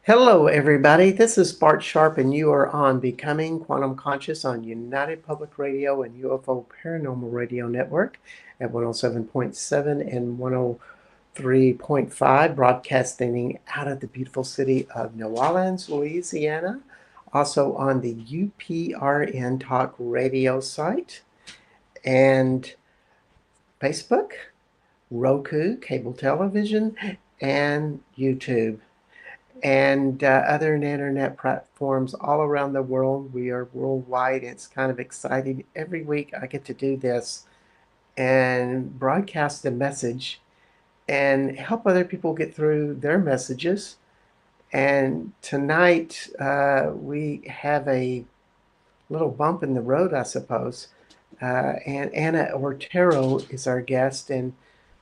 Hello, everybody. This is Bart Sharp, and you are on Becoming Quantum Conscious on United Public Radio and UFO Paranormal Radio Network at 107.7 and 103.5, broadcasting out of the beautiful city of New Orleans, Louisiana. Also on the UPRN Talk Radio site and Facebook, Roku, cable television, and YouTube. And other internet platforms all around the world. We are worldwide. It's kind of exciting. Every week I get to do this and broadcast a message and help other people get through their messages. And tonight we have a little bump in the road, I suppose. And Anna Otero is our guest, and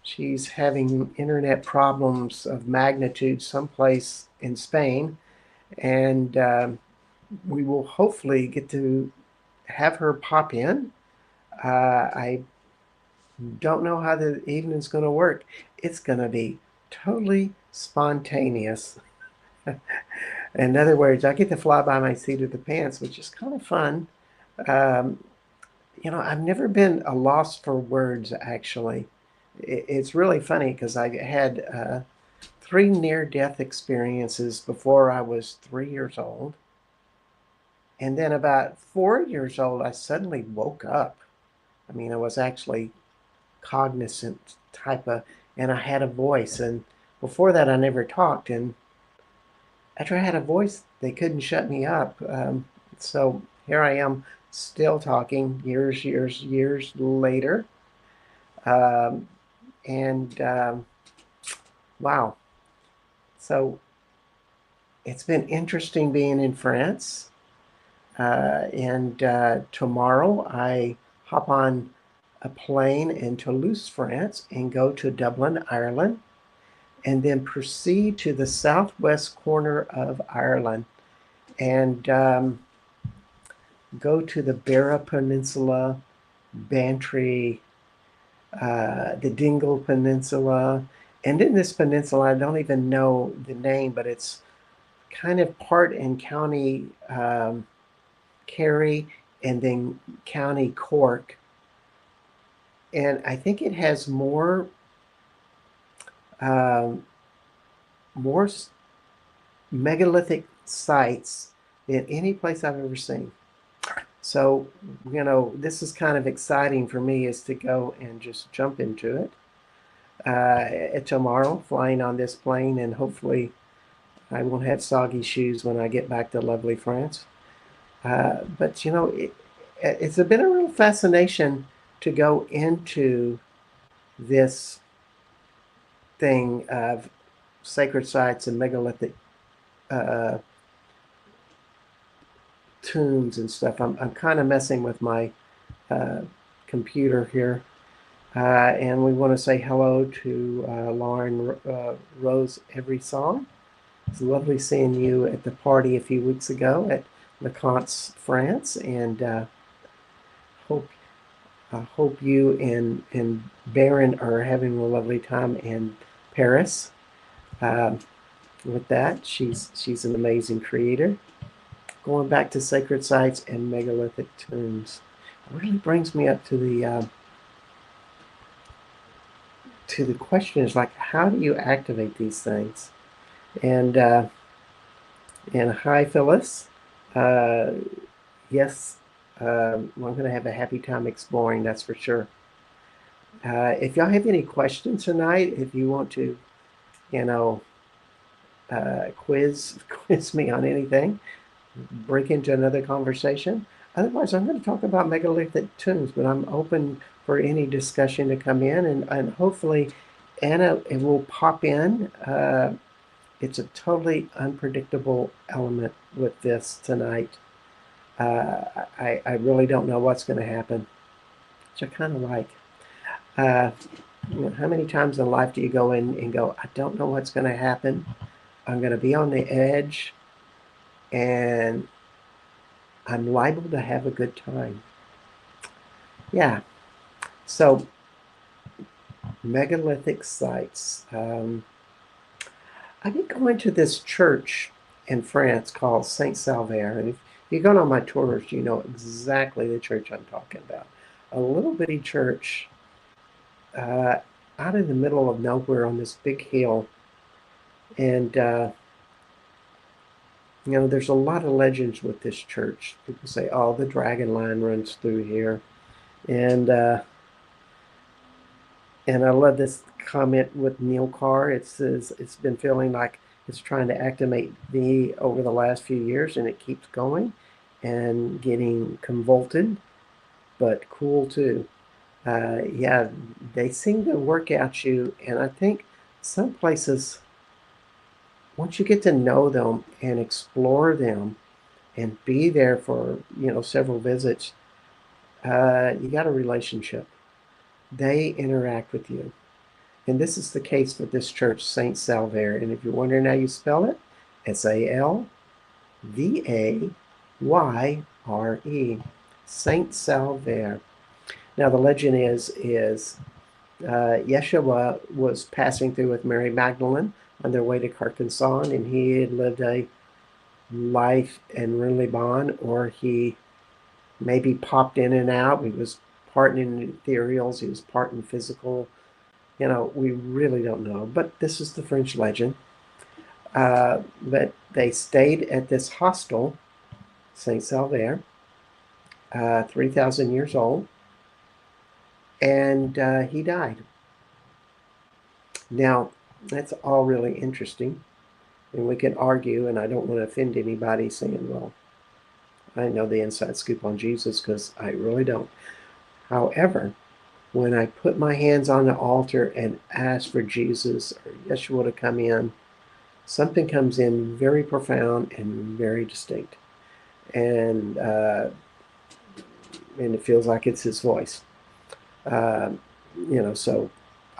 she's having internet problems of magnitude someplace in Spain. And we will hopefully get to have her pop in. I don't know how the evening's going to work. It's going to be totally spontaneous. In other words, I get to fly by my seat of the pants, which is kind of fun. Um, I've never been a loss for words, actually. It's really funny because I had three near-death experiences before I was 3 years old. And then about 4 years old, I suddenly woke up. I mean, I was actually cognizant and I had a voice. And before that, I never talked. And after I had a voice, they couldn't shut me up. So here I am still talking years later. Um, and wow. So it's been interesting being in France. And tomorrow I hop on a plane in Toulouse, France, and go to Dublin, Ireland, and then proceed to the southwest corner of Ireland and go to the Beara Peninsula, Bantry, the Dingle Peninsula. And in this peninsula, I don't even know the name, but it's kind of part in County Kerry and then County Cork. And I think it has more um, more megalithic sites than any place I've ever seen. So, this is kind of exciting for me is to go and just jump into it tomorrow, flying on this plane, and hopefully I won't have soggy shoes when I get back to lovely France. But it's been a real fascination to go into this thing of sacred sites and megalithic uh, tombs and stuff. I'm kind of messing with my computer here. And we want to say hello to Lauren Rose Every Song. It's lovely seeing you at the party a few weeks ago at Leconte's, France, and hope hope you and Baron are having a lovely time in Paris. Um, with that, she's an amazing creator. Going back to sacred sites and megalithic tombs, it really brings me up to the question is like, how do you activate these things? And hi, Phyllis. Uh, yes, I'm going to have a happy time exploring, that's for sure. If y'all have any questions tonight, if you want to, you know, quiz me on anything, break into another conversation. Otherwise, I'm going to talk about megalithic tombs, but I'm open for any discussion to come in, and hopefully Anna it will pop in. It's a totally unpredictable element with this tonight. I really don't know what's going to happen, which I kind of like. Uh, how many times in life do you go in and go, I don't know what's going to happen. I'm going to be on the edge, and I'm liable to have a good time. Yeah. So, megalithic sites. I've been going to this church in France called Saint Salvaire. And if you go on my tours, you know exactly the church I'm talking about. A little bitty church uh, out in the middle of nowhere on this big hill. And, you know, there's a lot of legends with this church. People say, oh, the dragon line runs through here. And, uh, and I love this comment with Neil Carr. It says, it's been feeling like it's trying to activate me over the last few years, and it keeps going and getting convoluted, but cool too. Yeah, they seem to work out you, and I think some places, once you get to know them and explore them and be there for, you know, several visits, you got a relationship. They interact with you. And this is the case with this church, Saint Salvaire. And if you're wondering how you spell it, Salvayre, Saint Salvaire. Now the legend is Yeshua was passing through with Mary Magdalene on their way to Carcassonne, and he had lived a life in Liban, or he maybe popped in and out. He was part in ethereals, he was part in physical. You know, we really don't know, but this is the French legend. But they stayed at this hostel, Saint Salvaire, 3,000 years old, and he died. Now, that's all really interesting, and we can argue, and I don't want to offend anybody saying, well, I know the inside scoop on Jesus, because I really don't. However, when I put my hands on the altar and ask for Jesus or Yeshua to come in, something comes in very profound and very distinct. And it feels like it's his voice. You know, so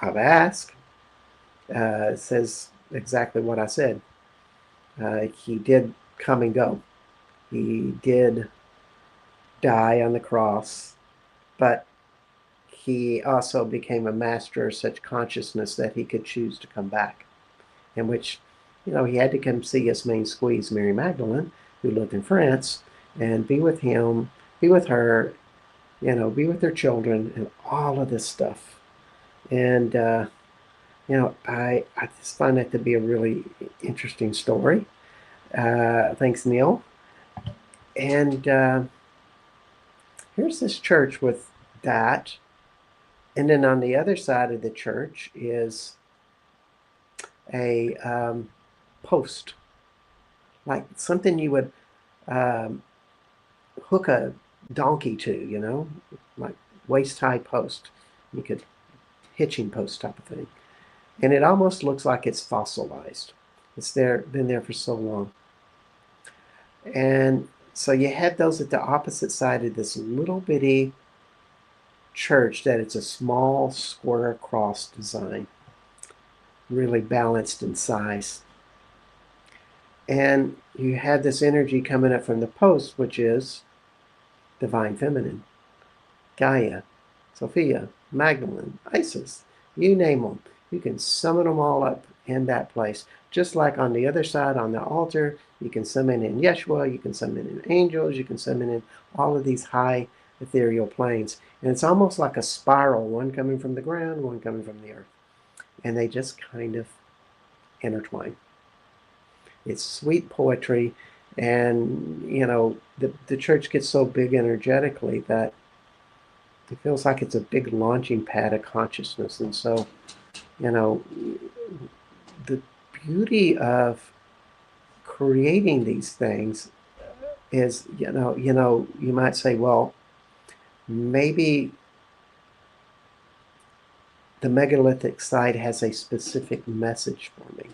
I've asked. It says exactly what I said. He did come and go. He did die on the cross, but he also became a master of such consciousness that he could choose to come back. In which, you know, he had to come see his main squeeze, Mary Magdalene, who lived in France, and be with him, be with her, you know, be with their children, and all of this stuff. And, you know, I just find that to be a really interesting story. Thanks, Neil. And here's this church with that. And then on the other side of the church is a post, like something you would hook a donkey to, you know, like waist-high post. You could hitching post type of thing. And it almost looks like it's fossilized. It's been there for so long. And so you have those at the opposite side of this little bitty church that it's a small square cross design, really balanced in size. And you have this energy coming up from the post, which is divine feminine, Gaia, Sophia, Magdalene, Isis, you name them. You can summon them all up in that place. Just like on the other side, on the altar, you can summon in Yeshua, you can summon in angels, you can summon in all of these high ethereal planes. And it's almost like a spiral, one coming from the ground, one coming from the earth. And they just kind of intertwine. It's sweet poetry. And, you know, the church gets so big energetically that it feels like it's a big launching pad of consciousness. And so, you know, the beauty of creating these things is, you might say, well, maybe the megalithic side has a specific message for me.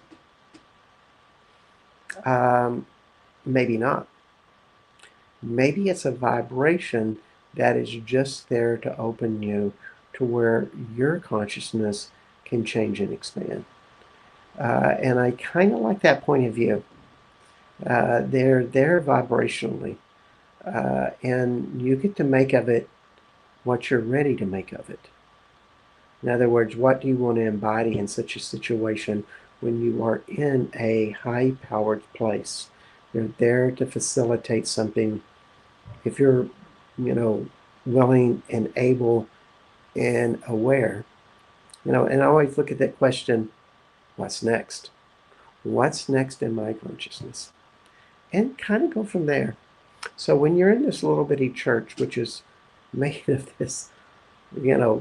Maybe not. Maybe it's a vibration that is just there to open you to where your consciousness can change and expand. And I kind of like that point of view. They're there vibrationally. And you get to make of it what you're ready to make of it. In other words, what do you want to embody in such a situation when you are in a high-powered place? They're there to facilitate something. If you're, willing and able and aware, and I always look at that question, what's next? What's next in my consciousness? And kind of go from there. So when you're in this little bitty church, which is made of this,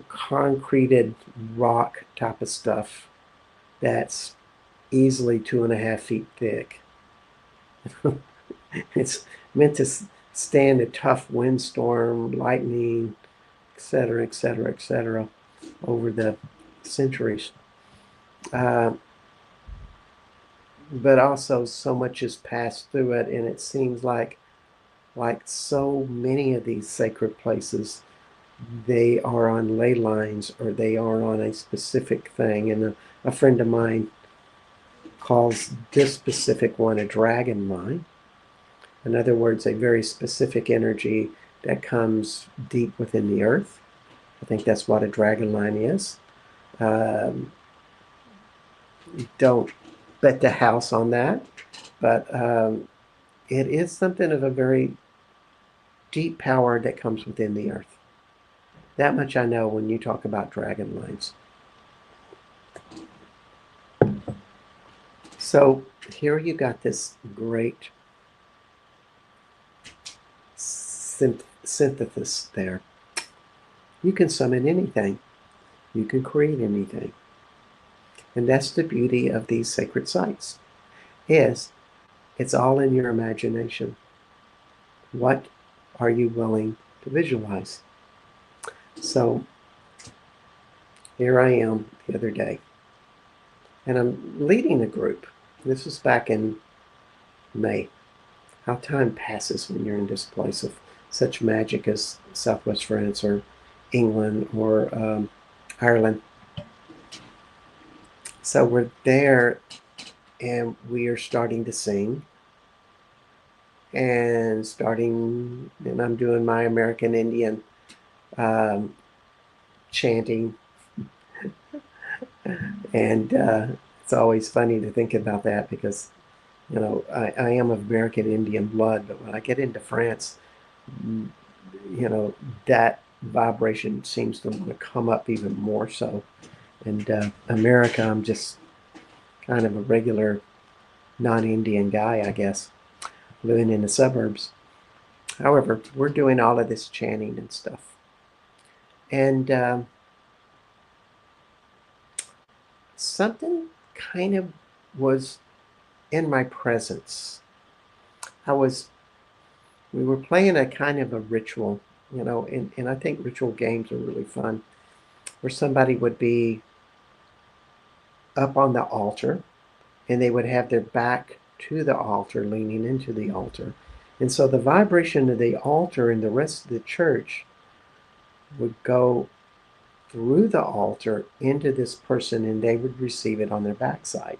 concreted rock type of stuff that's easily 2.5 feet thick. It's meant to stand a tough windstorm, lightning, etc., etc., etc., over the centuries. But also so much has passed through it, and it seems like so many of these sacred places, they are on ley lines or they are on a specific thing. And a friend of mine calls this specific one a dragon line. In other words, a very specific energy that comes deep within the earth. I think that's what a dragon line is. Don't bet the house on that, but it is something of a very deep power that comes within the earth. That much I know when you talk about dragon lines. So here you got this great synthesis there. You can summon anything. You can create anything. And that's the beauty of these sacred sites, is it's all in your imagination. What are you willing to visualize? So here I am the other day, and I'm leading a group. This was back in May. How time passes when you're in this place of such magic as Southwest France or England or Ireland. So we're there, and we are starting to sing. And I'm doing my American Indian chanting. And it's always funny to think about that because, I am of American Indian blood, but when I get into France, that vibration seems to want to come up even more so. And America, I'm just kind of a regular non-Indian guy, I guess, living in the suburbs. However, we're doing all of this chanting and stuff. And something kind of was in my presence. We were playing a kind of a ritual, and I think ritual games are really fun, where somebody would be up on the altar and they would have their back to the altar, leaning into the altar. And so the vibration of the altar and the rest of the church would go through the altar into this person, and they would receive it on their backside.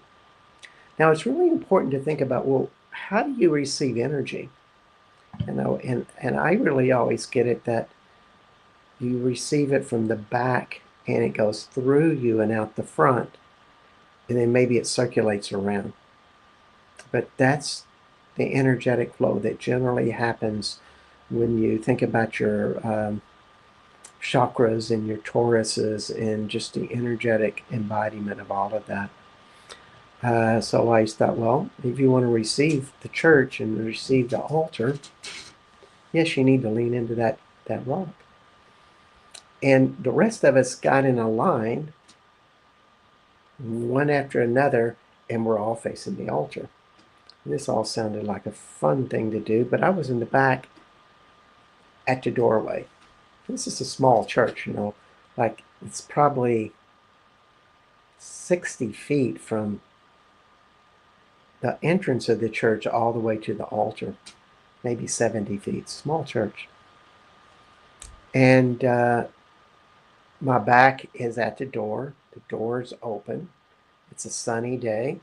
Now, it's really important to think about, well, how do you receive energy? And I really always get it that you receive it from the back and it goes through you and out the front, and then maybe it circulates around. But that's the energetic flow that generally happens when you think about your chakras and your toruses and just the energetic embodiment of all of that. So I always thought, well, if you want to receive the church and receive the altar, yes, you need to lean into that rock. And the rest of us got in a line, one after another, and we're all facing the altar. And this all sounded like a fun thing to do, but I was in the back at the doorway. This is a small church, like it's probably 60 feet from the entrance of the church all the way to the altar, maybe 70 feet, small church. And my back is at the door. The door's open. It's a sunny day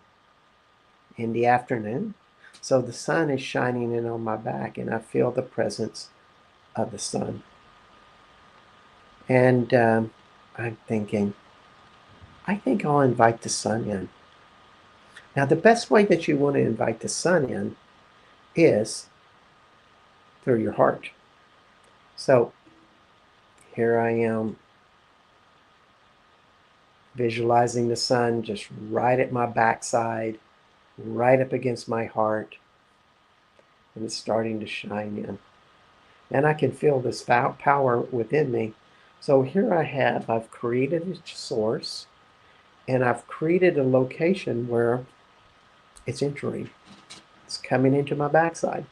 in the afternoon. So the sun is shining in on my back, and I feel the presence of the sun. And I'm thinking, I think I'll invite the sun in. Now, the best way that you want to invite the sun in is through your heart. So here I am visualizing the sun just right at my backside, right up against my heart, and it's starting to shine in. And I can feel this power within me. So here I've created a source, and I've created a location where it's entering. It's coming into my backside.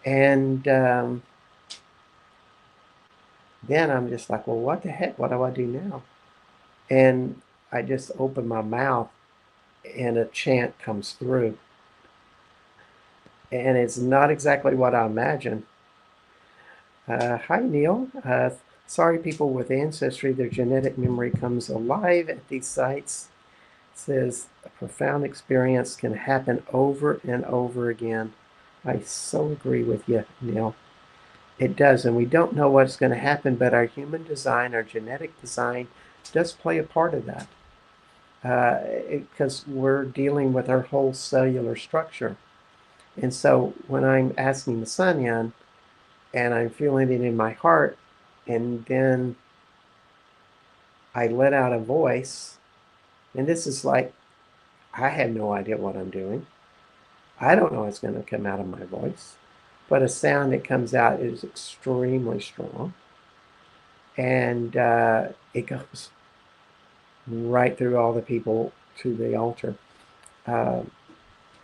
And then I'm just like, well, what the heck? What do I do now? And I just open my mouth, and a chant comes through. And it's not exactly what I imagined. Hi, Neil. Sorry, people with ancestry, their genetic memory comes alive at these sites. It says a profound experience can happen over and over again. I so agree with you, Neil. It does, and we don't know what's going to happen, but our human design, our genetic design, does play a part of that. Because we're dealing with our whole cellular structure. And so when I'm asking the sun in, and I'm feeling it in my heart, and then I let out a voice, and this is like, I have no idea what I'm doing. I don't know what's going to come out of my voice, but a sound that comes out is extremely strong, and it goes right through all the people to the altar. Uh,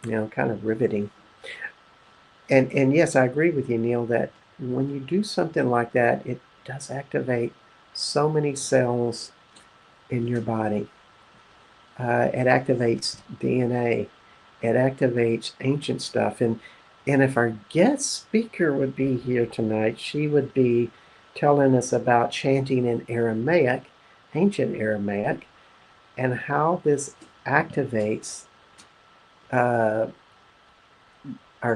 kind of riveting. And yes, I agree with you, Neil, that when you do something like that, it does activate so many cells in your body. It activates DNA. It activates ancient stuff. And if our guest speaker would be here tonight, she would be telling us about chanting in Aramaic, ancient Aramaic, and how this activates our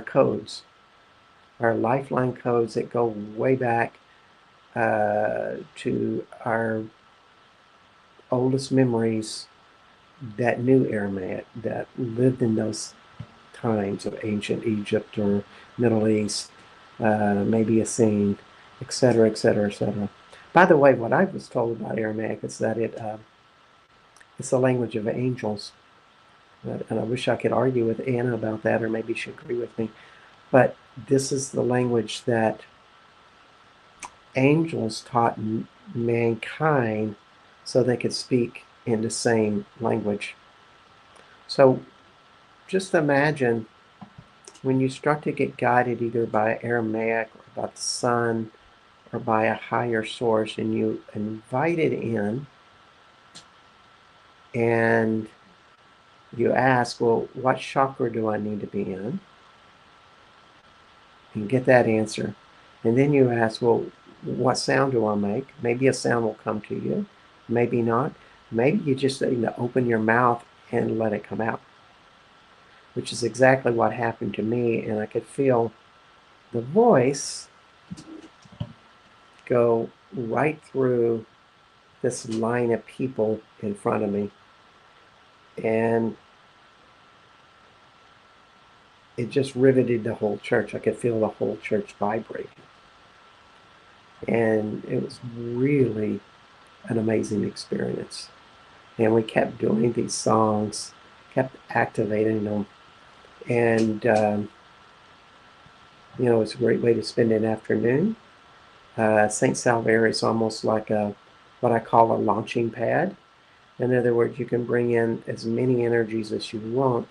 codes, our lifeline codes that go way back to our oldest memories that knew Aramaic, that lived in those times of ancient Egypt or Middle East, maybe Essene, etc., etc., etc. By the way, what I was told about Aramaic is that it's the language of angels. And I wish I could argue with Anna about that, or maybe she'd agree with me. But this is the language that angels taught mankind so they could speak in the same language. So just imagine when you start to get guided either by Aramaic or by the sun or by a higher source, and you invite it in and you ask, well, what chakra do I need to be in? And get that answer. And then you ask, well, what sound do I make? Maybe a sound will come to you, maybe not. Maybe you just need to open your mouth and let it come out, which is exactly what happened to me. And I could feel the voice go right through this line of people in front of me. And it just riveted the whole church. I could feel the whole church vibrating. And it was really an amazing experience. And we kept doing these songs, kept activating them. And, it's a great way to spend an afternoon. St. Salvare is almost like what I call a launching pad. In other words, you can bring in as many energies as you want,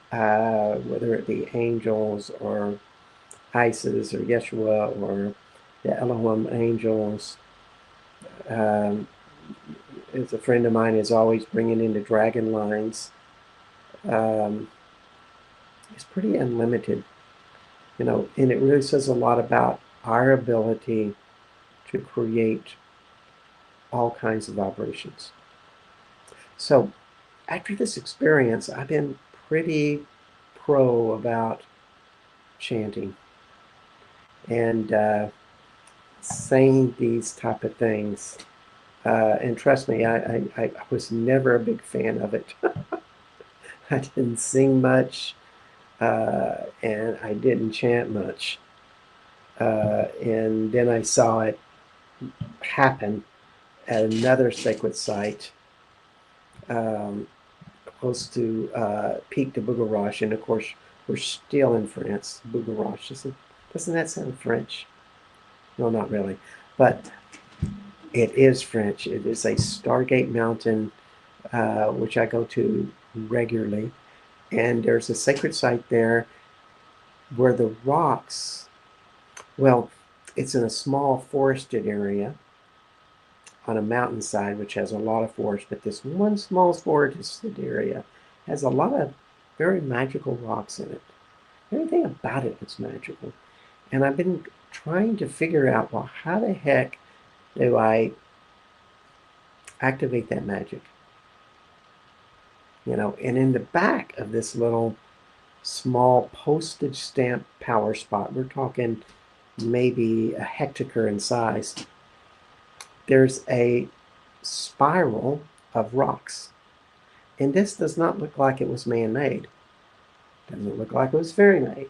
whether it be angels or Isis or Yeshua or the Elohim angels. As a friend of mine is always bringing in the dragon lines. It's pretty unlimited, and it really says a lot about our ability to create all kinds of vibrations. So after this experience, I've been pretty pro about chanting and saying these type of things. And trust me, I was never a big fan of it. I didn't sing much. and I didn't chant much. And then I saw it happen at another sacred site, um, close to Pic de Bougueroche. And of course, we're still in France. Bougueroche, doesn't that sound French? No, not really. But it is French. It is a Stargate Mountain, which I go to regularly. And there's a sacred site there where the rocks, well, it's in a small forested area on a mountainside, which has a lot of forest, but this one small forested area has a lot of very magical rocks in it. Everything about it looks magical. And I've been trying to figure out, well, how the heck do I activate that magic? And in the back of this little small postage stamp power spot, we're talking maybe a hectare in size, there's a spiral of rocks. And this does not look like it was man-made. Doesn't look like it was fairy-made.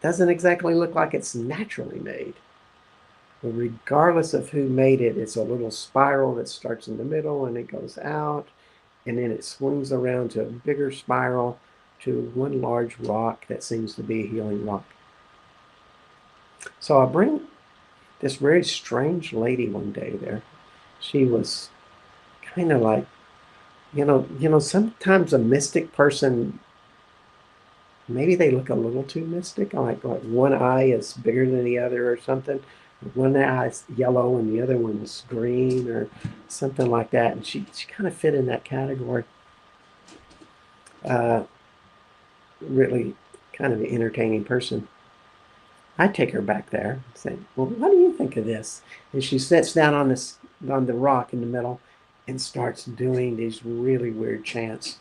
Doesn't exactly look like it's naturally made. But regardless of who made it, it's a little spiral that starts in the middle and it goes out, and then it swings around to a bigger spiral to one large rock that seems to be a healing rock. So I bring this very strange lady one day there. She was kind of like, sometimes a mystic person, maybe they look a little too mystic, like one eye is bigger than the other or something. One eye is yellow and the other one's green or something like that. And she kind of fit in that category. Really kind of an entertaining person. I take her back there and say, well, what do you think of this? And she sits down on the rock in the middle and starts doing these really weird chants.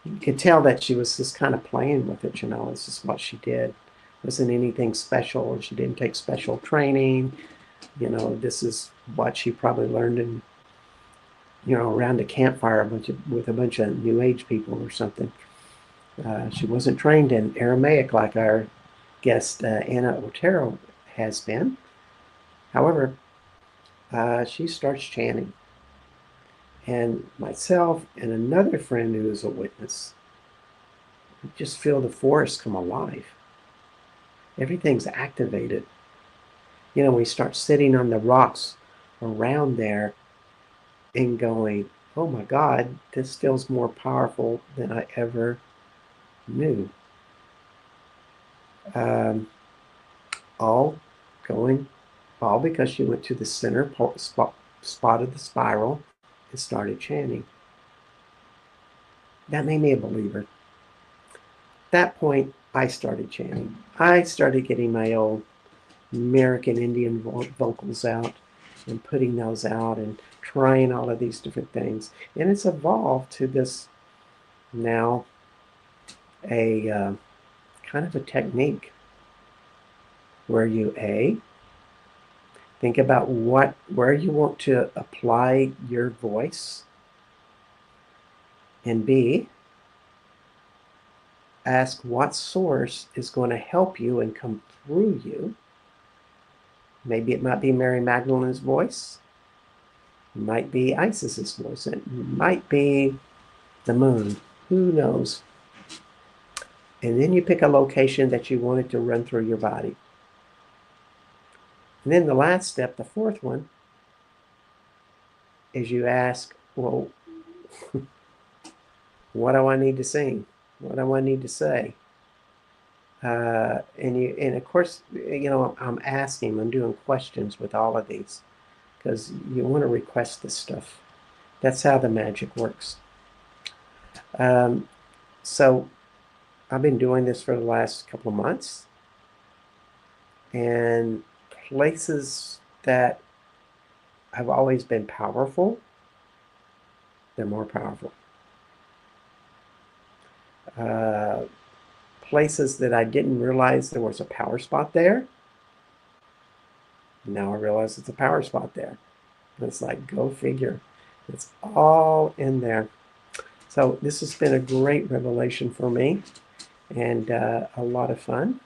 You could tell that she was just kind of playing with it, It's just what she did. It wasn't anything special. She didn't take special training. This is what she probably learned in, around a campfire with a bunch of New Age people or something. She wasn't trained in Aramaic like our guest Anna Otero has been. However, she starts chanting. And myself and another friend who is a witness, we just feel the forest come alive. Everything's activated. We start sitting on the rocks around there and going, oh my God, this feels more powerful than I ever knew. All because she went to the center spot of the spiral and started chanting. That made me a believer. At that point, I started chanting. I started getting my old American Indian vocals out and putting those out and trying all of these different things. And it's evolved to this now a kind of a technique where you think about where you want to apply your voice, and B, ask what source is going to help you and come through you. Maybe it might be Mary Magdalene's voice. It might be Isis's voice. It might be the moon. Who knows? And then you pick a location that you want it to run through your body. And then the last step, the fourth one, is you ask, well, what do I need to sing? What do I need to say? And of course, I'm asking, I'm doing questions with all of these because you want to request this stuff. That's how the magic works. So I've been doing this for the last couple of months, and places that have always been powerful, they're more powerful. Places that I didn't realize there was a power spot there, now I realize it's a power spot there. And it's like, go figure. It's all in there. So this has been a great revelation for me and a lot of fun.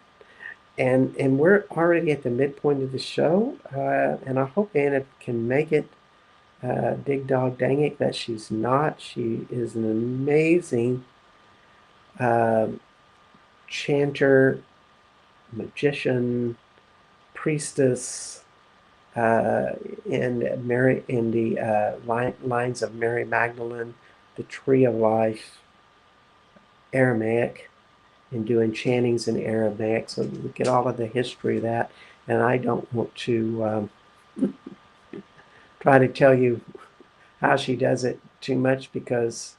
And we're already at the midpoint of the show, and I hope Anna can make it. Dig dog dang it that she's not. She is an amazing uh, chanter, magician, priestess, in the lines of Mary Magdalene, the Tree of Life, Aramaic, and doing chantings in Aramaic. So you get all of the history of that. And I don't want to try to tell you how she does it too much because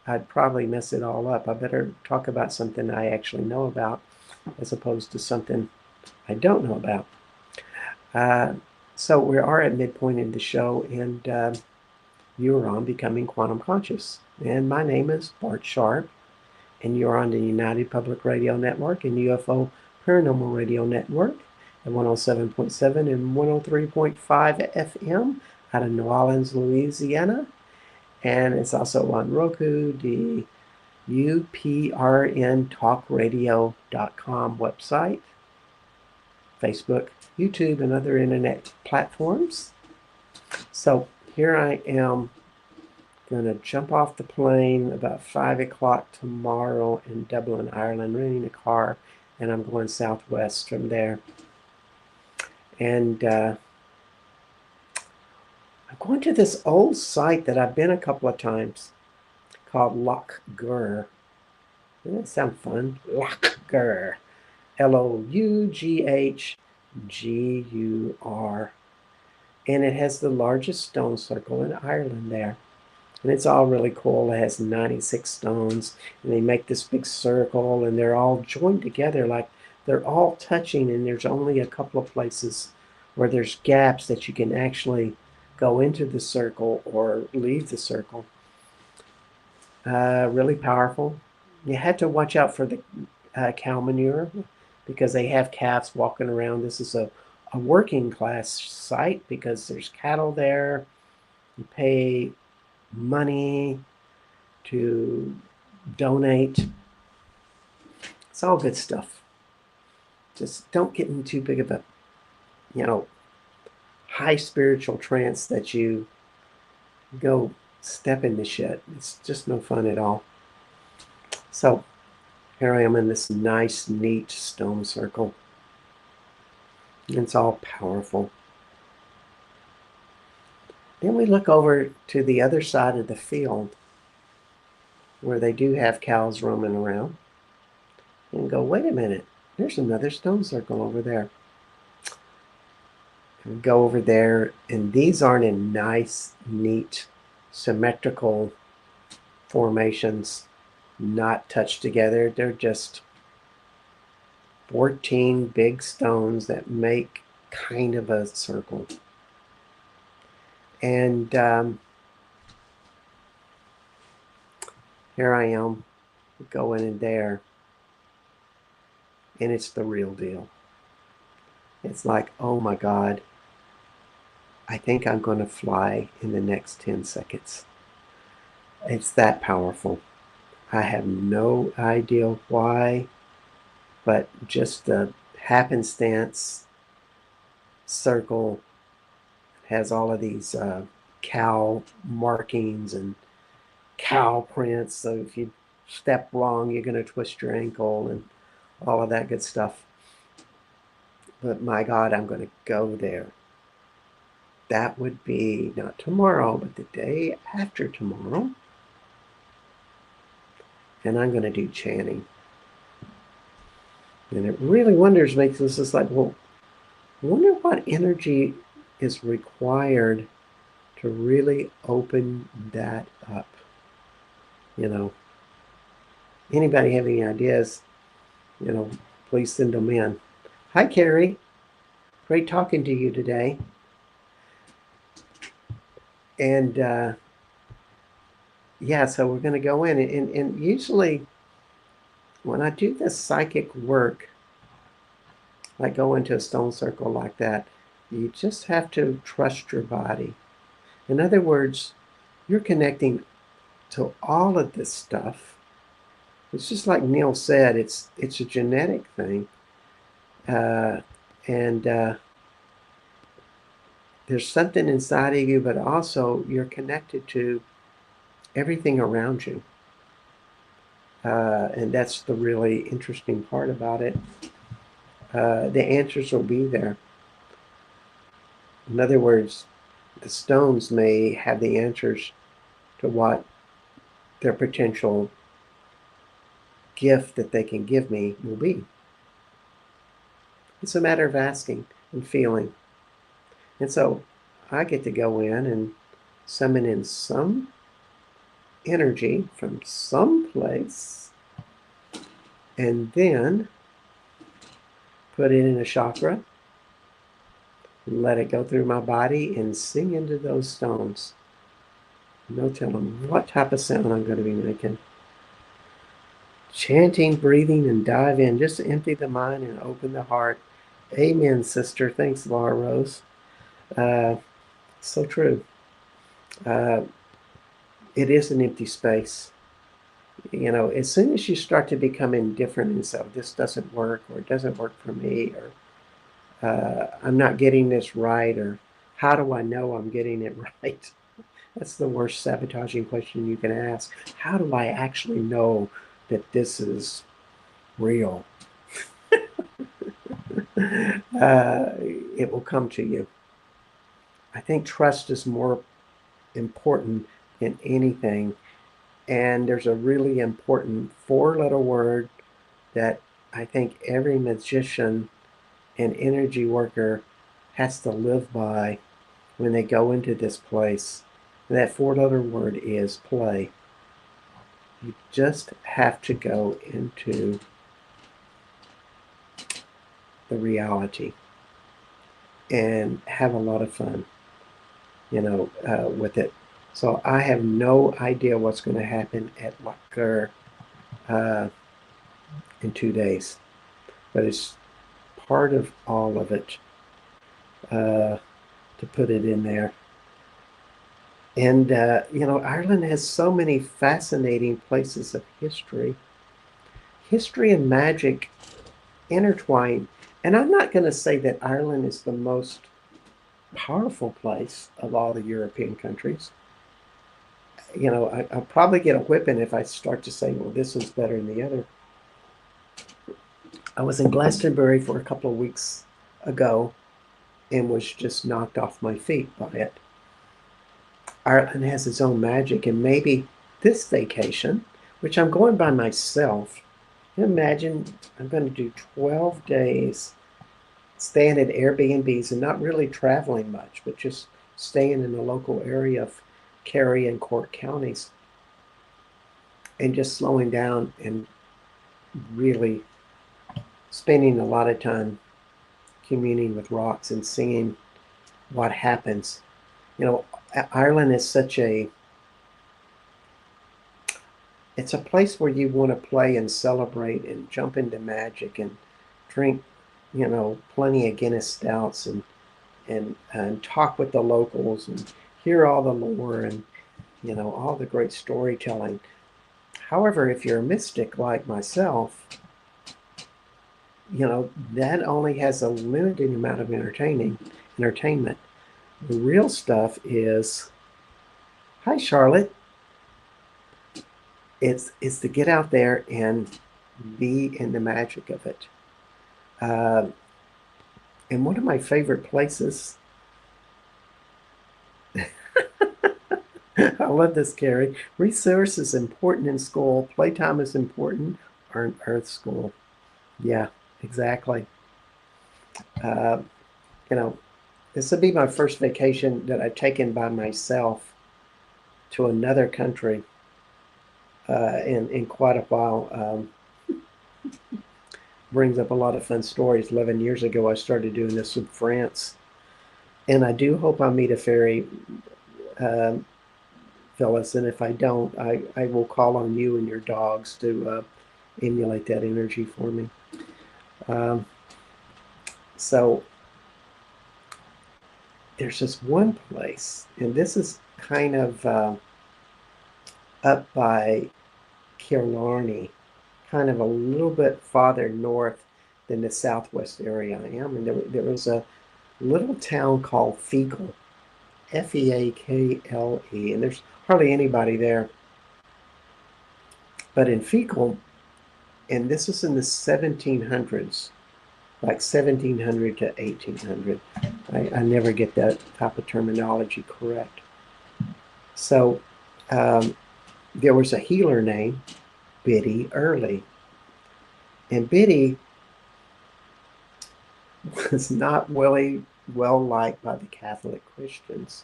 I'd probably mess it all up. I better talk about something I actually know about as opposed to something I don't know about. Uh, so we are at midpoint in the show, and you are on Becoming Quantum Conscious. And my name is Bart Sharp, and you're on the United Public Radio Network and UFO Paranormal Radio Network at 107.7 and 103.5 FM out of New Orleans, Louisiana. And it's also on Roku, the uprntalkradio.com website, Facebook, YouTube, and other internet platforms. So here I am going to jump off the plane about 5 o'clock tomorrow in Dublin, Ireland, renting a car, and I'm going southwest from there. And I'm going to this old site that I've been a couple of times called Loch Gur. Doesn't that sound fun? Loch Gur. Loughgur. And it has the largest stone circle in Ireland there. And it's all really cool. It has 96 stones, and they make this big circle, and they're all joined together like they're all touching, and there's only a couple of places where there's gaps that you can actually go into the circle or leave the circle. Really powerful. You had to watch out for the cow manure because they have calves walking around. This is a working class site because there's cattle there. You pay money to donate. It's all good stuff. Just don't get in too big of a, high spiritual trance that you go step in the shit. It's just no fun at all. So here I am in this nice, neat stone circle. It's all powerful. Then we look over to the other side of the field where they do have cows roaming around and go, wait a minute, there's another stone circle over there. And we go over there, and these aren't in nice, neat, symmetrical formations, not touched together. They're just 14 big stones that make kind of a circle. And here I am going in there, and it's the real deal. It's like, oh my God, I think I'm going to fly in the next 10 seconds. It's that powerful. I have no idea why, but just the happenstance circle has all of these cow markings and cow prints. So if you step wrong, you're going to twist your ankle and all of that good stuff. But my God, I'm going to go there. That would be not tomorrow, but the day after tomorrow. And I'm going to do chanting. And it really makes us just like, well, I wonder what energy is required to really open that up. Anybody have any ideas, please send them in. Hi, Carrie. Great talking to you today. And yeah, so we're going to go in. And usually when I do this psychic work, like go into a stone circle like that, you just have to trust your body. In other words, you're connecting So all of this stuff, it's just like Neil said, it's a genetic thing. And there's something inside of you, but also you're connected to everything around you. And that's the really interesting part about it. The answers will be there. In other words, the stones may have the answers to what their potential gift that they can give me will be. It's a matter of asking and feeling. And so I get to go in and summon in some energy from some place and then put it in a chakra, let it go through my body and sing into those stones. No telling what type of sound I'm going to be making. Chanting, breathing, and dive in. Just empty the mind and open the heart. Amen, sister. Thanks, Laura Rose. So true. It is an empty space. You know, as soon as you start to become indifferent and so this doesn't work, or it doesn't work for me, or I'm not getting this right, or how do I know I'm getting it right? That's the worst sabotaging question you can ask. How do I actually know that this is real? It will come to you. I think trust is more important than anything. And there's a really important four-letter word that I think every magician and energy worker has to live by when they go into this place. And that four-letter word is play. You just have to go into the reality and have a lot of fun, with it. So I have no idea what's going to happen at Laker in 2 days, but it's part of all of it to put it in there. And, Ireland has so many fascinating places of history. History and magic intertwine. And I'm not going to say that Ireland is the most powerful place of all the European countries. I'll probably get a whipping if I start to say, well, this one's better than the other. I was in Glastonbury for a couple of weeks ago and was just knocked off my feet by it. Ireland has its own magic, and maybe this vacation, which I'm going by myself, imagine I'm going to do 12 days staying at Airbnbs and not really traveling much, but just staying in the local area of Kerry and Cork counties and just slowing down and really spending a lot of time communing with rocks and seeing what happens. Ireland is it's a place where you want to play and celebrate and jump into magic and drink, plenty of Guinness stouts and talk with the locals and hear all the lore and, all the great storytelling. However, if you're a mystic like myself, that only has a limited amount of entertainment. The real stuff is, hi, Charlotte. It's to get out there and be in the magic of it. And one of my favorite places, I love this, Carrie. Resource is important in school. Playtime is important in Earth School. Yeah, exactly. Uh, this will be my first vacation that I've taken by myself to another country in quite a while. Brings up a lot of fun stories. 11 years ago, I started doing this with France. And I do hope I meet a fairy, Phyllis. And if I don't, I will call on you and your dogs to emulate that energy for me. So there's this one place, and this is kind of up by Killarney, kind of a little bit farther north than the southwest area I am. And there was a little town called Feakle, Feakle, and there's hardly anybody there. But in Feakle, and this was in the 1700s, like 1700 to 1800. I never get that type of terminology correct. So there was a healer named Biddy Early. And Biddy was not really well liked by the Catholic Christians.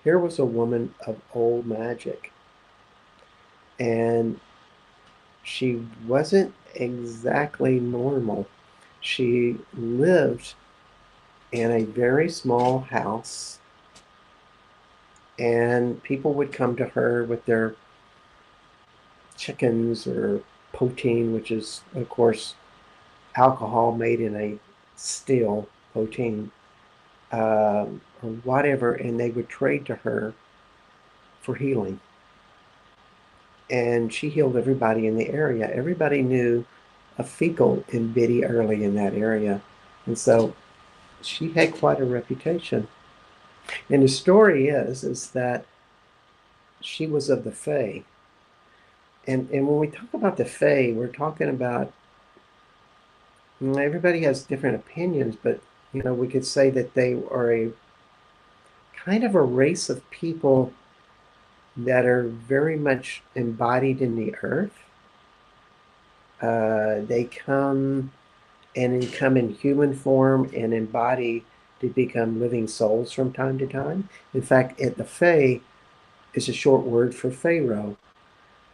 Here was a woman of old magic, and she wasn't exactly normal. She lived in a very small house, and people would come to her with their chickens or poteen, which is, of course, alcohol made in a still, poteen, or whatever, and they would trade to her for healing. And she healed everybody in the area. Everybody knew a fecal and Biddy Early in that area. And so she had quite a reputation. And the story is that she was of the Fae. And when we talk about the Fae, we're talking about, everybody has different opinions, but we could say that they are a kind of a race of people that are very much embodied in the earth. They come in human form and embody to become living souls from time to time. In fact, the Fae is a short word for Pharaoh.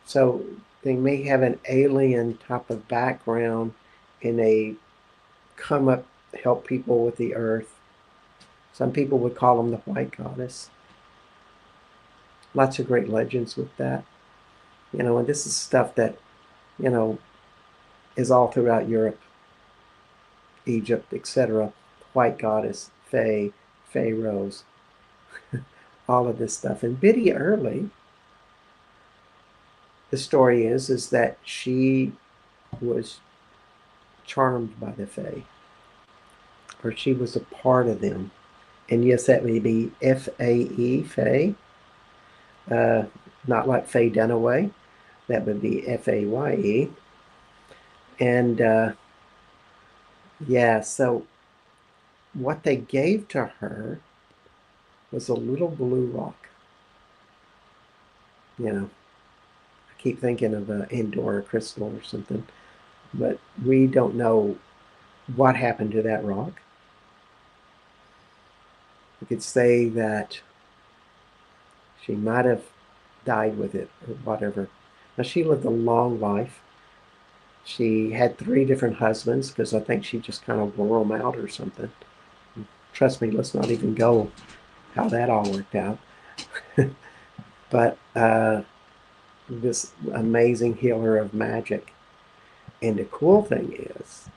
So they may have an alien type of background and they come up to help people with the earth. Some people would call them the White Goddess. Lots of great legends with that. And this is stuff that, is all throughout Europe, Egypt, etc. White Goddess, Fae, Pharaohs, all of this stuff. And Biddy Early, the story is that she was charmed by the Fae, or she was a part of them. And yes, that may be F-A-E, Fae, not like Faye Dunaway. That would be F-A-Y-E. And yeah, so what they gave to her was a little blue rock. I keep thinking of an Andorra crystal or something, but we don't know what happened to that rock. We could say that she might have died with it or whatever. Now, she lived a long life. She had 3 different husbands because I think she just kind of wore them out or something. Trust me, let's not even go how that all worked out. But this amazing healer of magic. And the cool thing is,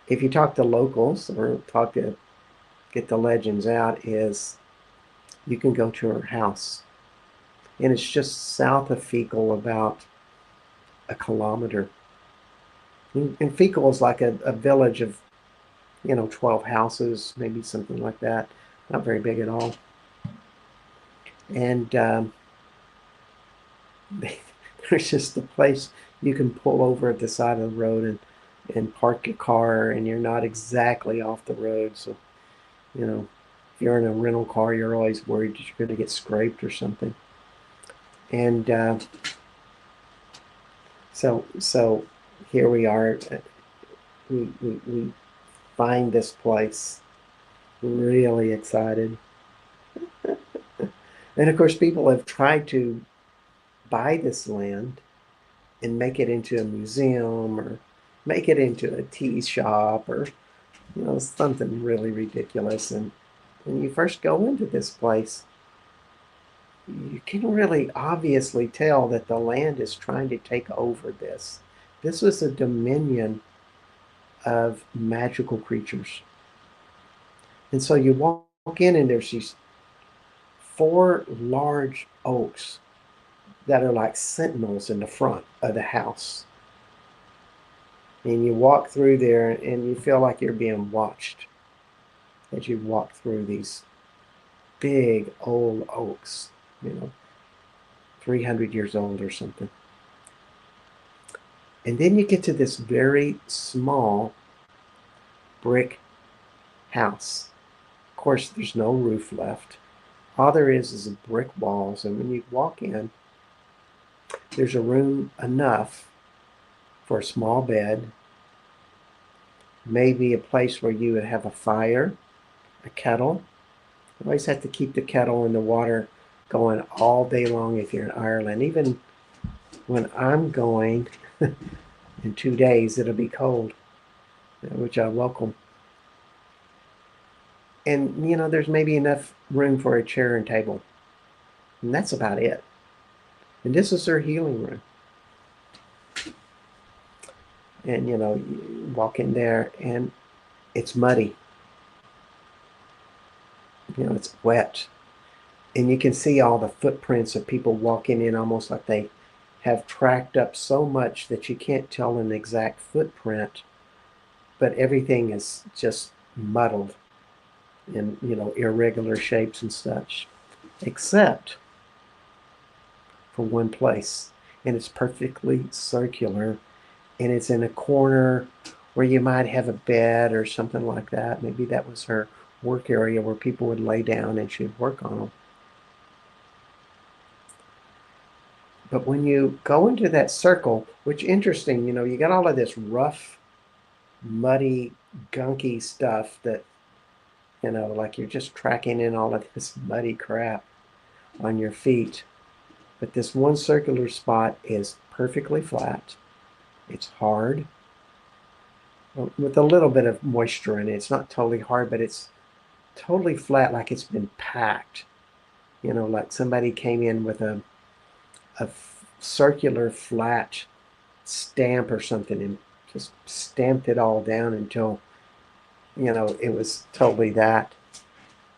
if you talk to locals or get the legends out, is you can go to her house. And it's just south of Feakle, about a kilometer. And Feakle is like a village of, 12 houses, maybe something like that. Not very big at all. And there's just a place you can pull over at the side of the road and park your car, and you're not exactly off the road. So, if you're in a rental car, you're always worried that you're going to get scraped or something. And so here we are. We find this place. Really excited. And of course, people have tried to buy this land and make it into a museum or make it into a tea shop or something really ridiculous. And when you first go into this place, you can really obviously tell that the land is trying to take over this. This was a dominion of magical creatures. And so you walk in and there's these 4 large oaks, that are like sentinels in the front of the house. And you walk through there and you feel like you're being watched as you walk through these big old oaks, 300 years old or something. And then you get to this very small brick house. Of course, there's no roof left. All there is brick walls. And when you walk in, there's a room enough for a small bed, maybe a place where you would have a fire, a kettle. You always have to keep the kettle and the water going all day long if you're in Ireland. Even when I'm going in 2 days, it'll be cold, which I welcome. And, there's maybe enough room for a chair and table. And that's about it. And this is their healing room. And, you walk in there and it's muddy. It's wet. And you can see all the footprints of people walking in almost like they have tracked up so much that you can't tell an exact footprint, but everything is just muddled in, irregular shapes and such, except for one place. And it's perfectly circular, and it's in a corner where you might have a bed or something like that. Maybe that was her work area where people would lay down and she'd work on them. But when you go into that circle, which interesting, you got all of this rough, muddy, gunky stuff that, like you're just tracking in all of this muddy crap on your feet. But this one circular spot is perfectly flat. It's hard, with a little bit of moisture in it. It's not totally hard, but it's totally flat, like it's been packed. Like somebody came in with a circular flat stamp or something and just stamped it all down until, it was totally that.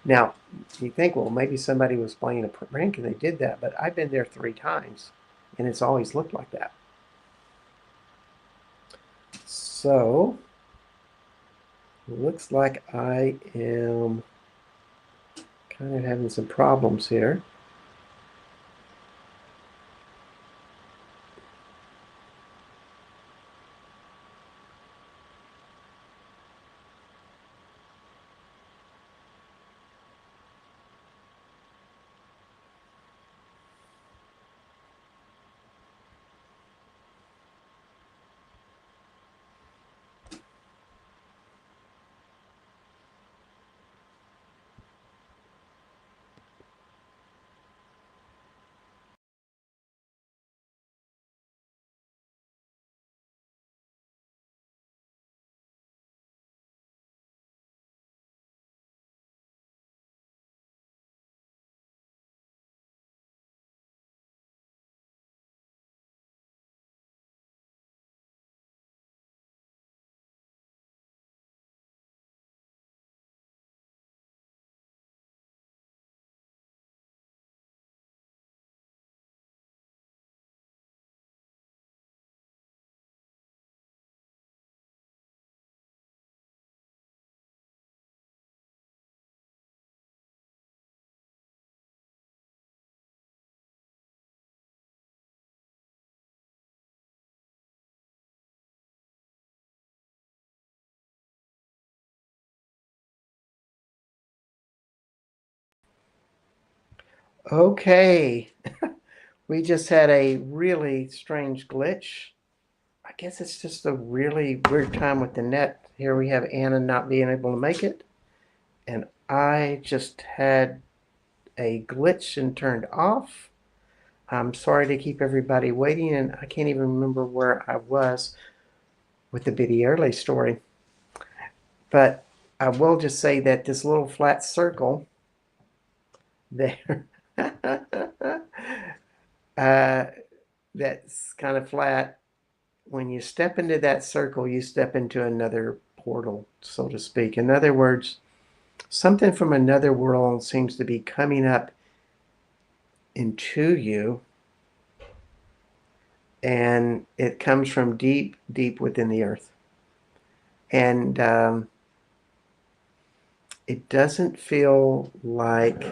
Now, you think, well, maybe somebody was playing a prank and they did that, but I've been there 3 times and it's always looked like that. So, looks like I am kind of having some problems here. Okay, we just had a really strange glitch. I guess it's just a really weird time with the net. Here we have Anna not being able to make it, and I just had a glitch and turned off. I'm sorry to keep everybody waiting, and I can't even remember where I was with the Biddy Early story. But I will just say that this little flat circle there, that's kind of flat. When you step into that circle, you step into another portal, so to speak. In other words, something from another world seems to be coming up into you, and it comes from deep, deep within the earth. And it doesn't feel like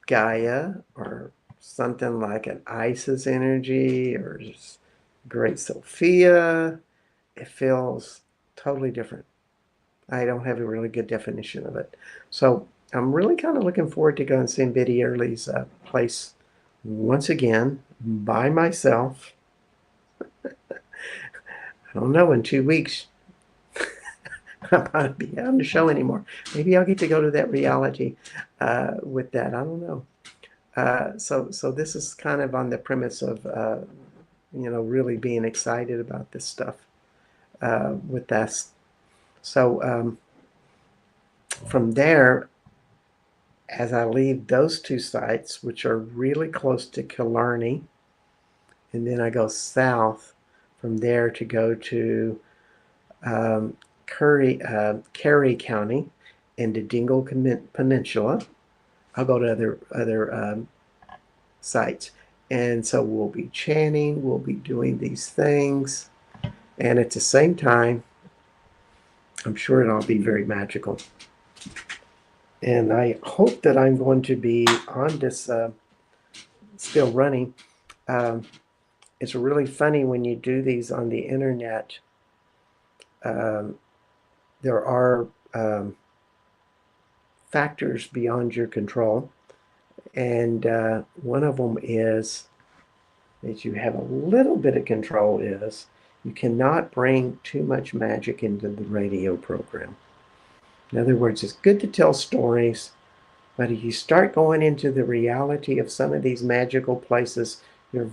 Gaia or something like an Isis energy or just Great Sophia. It feels totally different. I don't have a really good definition of it. So I'm really kind of looking forward to going seeing Biddy Early's place once again by myself. I don't know, in 2 weeks I might be on the show anymore. Maybe I'll get to go to that reality with that. I don't know. So this is kind of on the premise of really being excited about this stuff with us. So from there, as I leave those two sites, which are really close to Killarney, and then I go south from there to go to Carey County and the Dingle Peninsula. I'll go to other sites. And so we'll be chanting, we'll be doing these things. And at the same time, I'm sure it'll be very magical. And I hope that I'm going to be on this still running. It's really funny when you do these on the internet. There are factors beyond your control. And one of them is that you have a little bit of control is you cannot bring too much magic into the radio program. In other words, it's good to tell stories, but if you start going into the reality of some of these magical places, your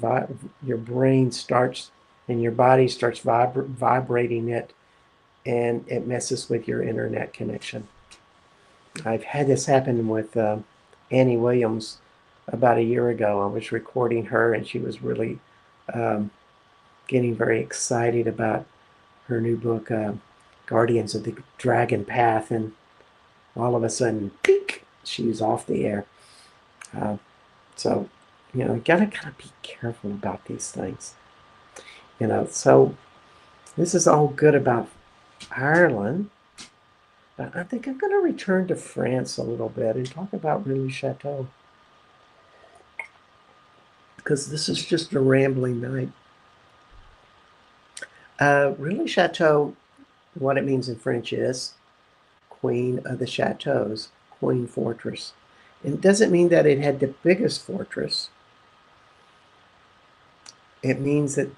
brain starts and your body starts vibrating it, and it messes with your internet connection. I've had this happen with Annie Williams about a year ago. I was recording her, and she was really getting very excited about her new book, Guardians of the Dragon Path, and all of a sudden, peek, she's off the air. So, you gotta kind of be careful about these things. So this is all good about Ireland. But I think I'm going to return to France a little bit and talk about Rennes Chateau, because this is just a rambling night. Rennes Chateau, what it means in French is Queen of the Chateaux, Queen Fortress. And it doesn't mean that it had the biggest fortress. It means that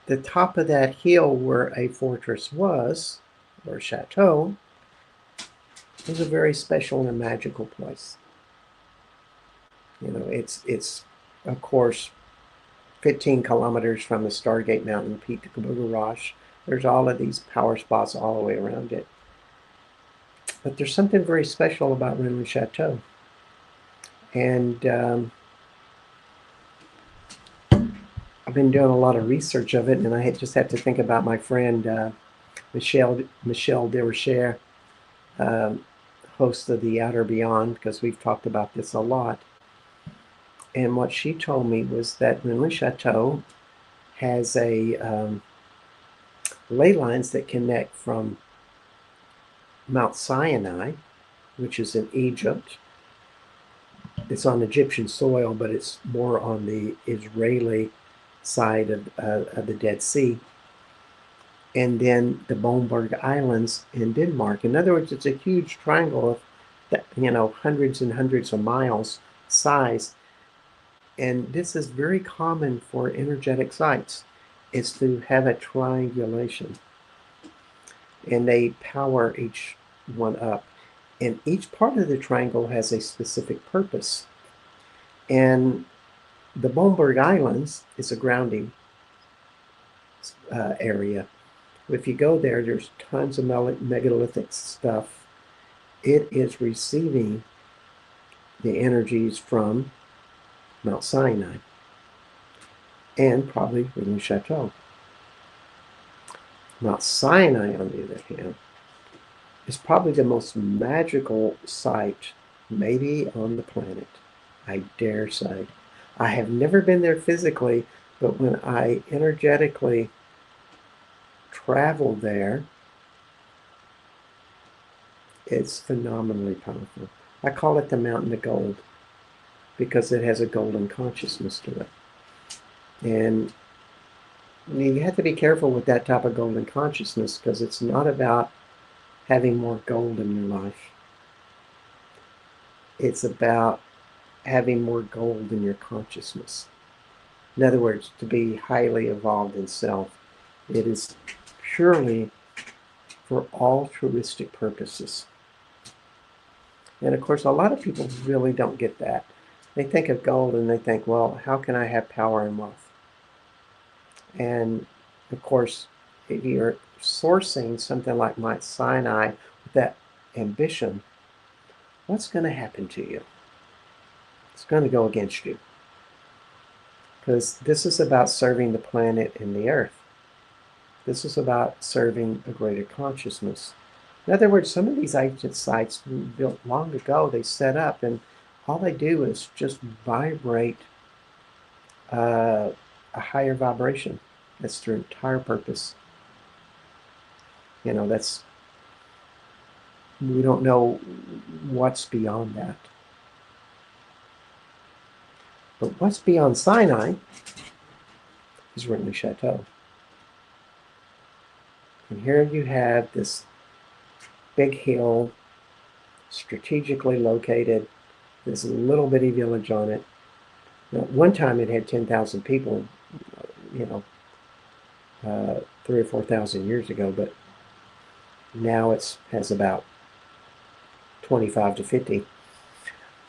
the top of that hill where a fortress was, or chateau, was a very special and magical place. It's of course 15 kilometers from the Stargate Mountain peak to Kabugarash. There's all of these power spots all the way around it. But there's something very special about Rennes Chateau. And I've been doing a lot of research of it, and I just have to think about my friend Michelle Derocher, host of The Outer Beyond, because we've talked about this a lot. And what she told me was that Rennes Chateau has a ley lines that connect from Mount Sinai, which is in Egypt. It's on Egyptian soil, but it's more on the Israeli side of the Dead Sea. And then the Bomberg Islands in Denmark. In other words, it's a huge triangle of hundreds and hundreds of miles size. And this is very common for energetic sites, is to have a triangulation. And they power each one up. And each part of the triangle has a specific purpose. And the Bomberg Islands is a grounding area. If you go there, there's tons of megalithic stuff. It is receiving the energies from Mount Sinai and probably Rennes Chateau. Mount Sinai, on the other hand, is probably the most magical site maybe on the planet, I dare say. I have never been there physically, But when I energetically travel there, it's phenomenally powerful. I call it the mountain of gold because it has a golden consciousness to it. And you have to be careful with that type of golden consciousness because it's not about having more gold in your life. It's about having more gold in your consciousness. In other words, to be highly evolved in self. It is purely for altruistic purposes. And of course, a lot of people really don't get that. They think of gold and they think, well, how can I have power and wealth? And of course, if you're sourcing something like Mount Sinai with that ambition, what's going to happen to you? It's going to go against you. Because this is about serving the planet and the earth. This is about serving a greater consciousness. In other words, some of these ancient sites built long ago, they set up, and all they do is just vibrate a higher vibration. That's their entire purpose. You know, we don't know what's beyond that. But what's beyond Sinai is Rintley Chateau. And here you have this big hill, strategically located, this little bitty village on it. Now, at one time it had 10,000 people, you know, 3,000 or 4,000 years ago, but now it has about 25 to 50.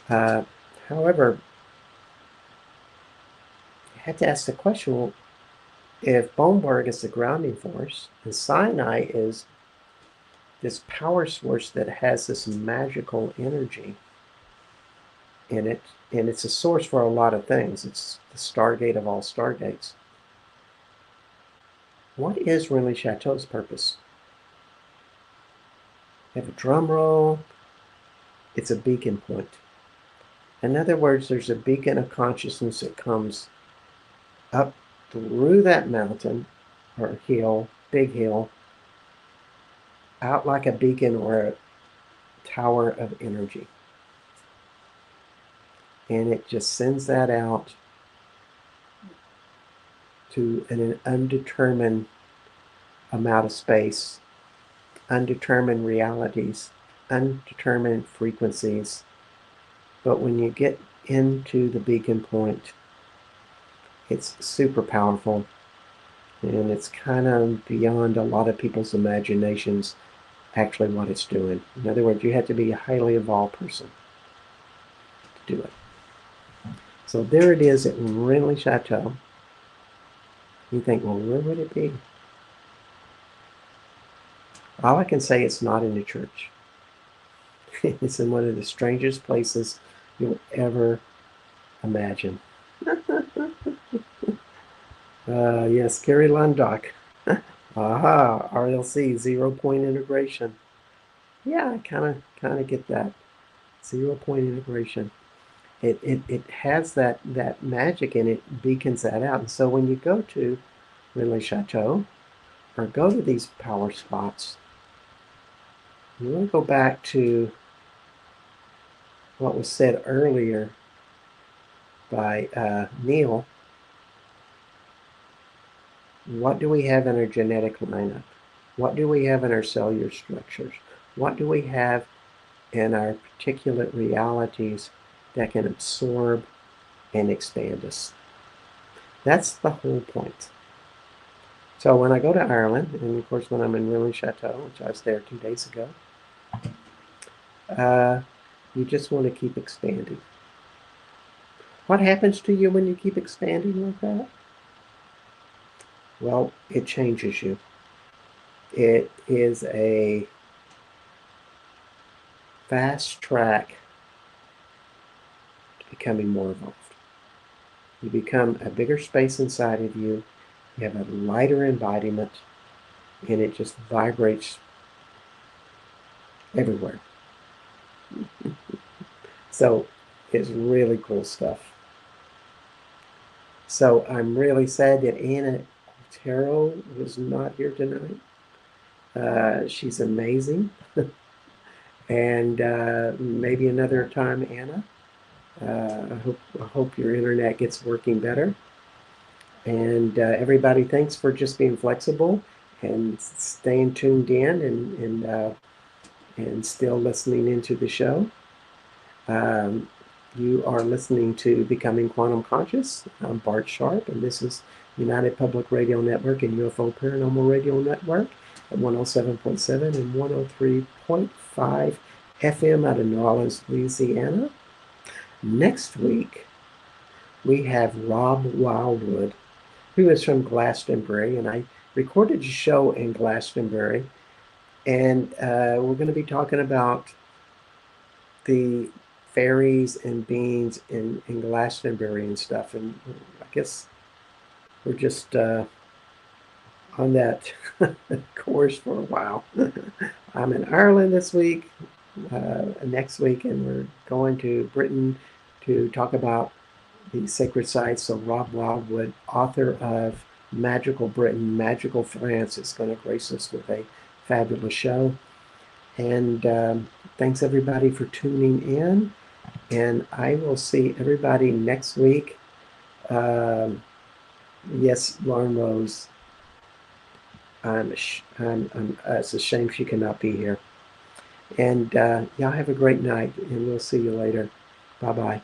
However, I had to ask the question, well, if Boneberg is the grounding force and Sinai is this power source that has this magical energy in it, and it's a source for a lot of things. It's the stargate of all stargates. What is Rintley Chateau's purpose? You have a drum roll. It's a beacon point. In other words, there's a beacon of consciousness that comes up through that mountain or hill, big hill, out like a beacon or a tower of energy. And it just sends that out to an undetermined amount of space, undetermined realities, undetermined frequencies. But when you get into the beacon point, it's super powerful. And it's kind of beyond a lot of people's imaginations actually what it's doing. In other words, you have to be a highly evolved person to do it. So there it is at Rintley Chateau. You think, well, where would it be? All I can say, it's not in the church. It's in one of the strangest places you'll ever imagine. Yes, Gary Lundock. Aha, RLC, 0-point integration. Yeah, I kind of get that. 0-point integration. It has that magic and it beacons that out. And so when you go to Rintley Chateau or go to these power spots, you want to go back to what was said earlier by Neil. What do we have in our genetic lineup? What do we have in our cellular structures? What do we have in our particulate realities that can absorb and expand us? That's the whole point. So when I go to Ireland, and of course when I'm in Rintley Chateau, which I was there 2 days ago, you just want to keep expanding. What happens to you when you keep expanding like that? Well, it changes you. It is a fast track to becoming more evolved. You become a bigger space inside of you. You have a lighter embodiment, and it just vibrates everywhere. So it's really cool stuff. So I'm really sad that Anna Otero was not here tonight. She's amazing. And maybe another time, Anna. I hope your internet gets working better. And everybody, thanks for just being flexible and staying tuned in and still listening into the show. Um, you are listening to Becoming Quantum Conscious. I'm Bart Sharp, and this is United Public Radio Network and UFO Paranormal Radio Network at 107.7 and 103.5 FM out of New Orleans, Louisiana. Next week, we have Rob Wildwood, who is from Glastonbury, and I recorded a show in Glastonbury, and we're going to be talking about the fairies and beings in Glastonbury and stuff. And I guess we're just on that course for a while. I'm in Ireland this week, next week, and we're going to Britain to talk about the sacred sites. So Rob Wildwood, author of Magical Britain, Magical France, is going to grace us with a fabulous show. And thanks everybody for tuning in. And I will see everybody next week. Yes, Lauren Rose. It's a shame she cannot be here. And y'all have a great night, and we'll see you later. Bye-bye.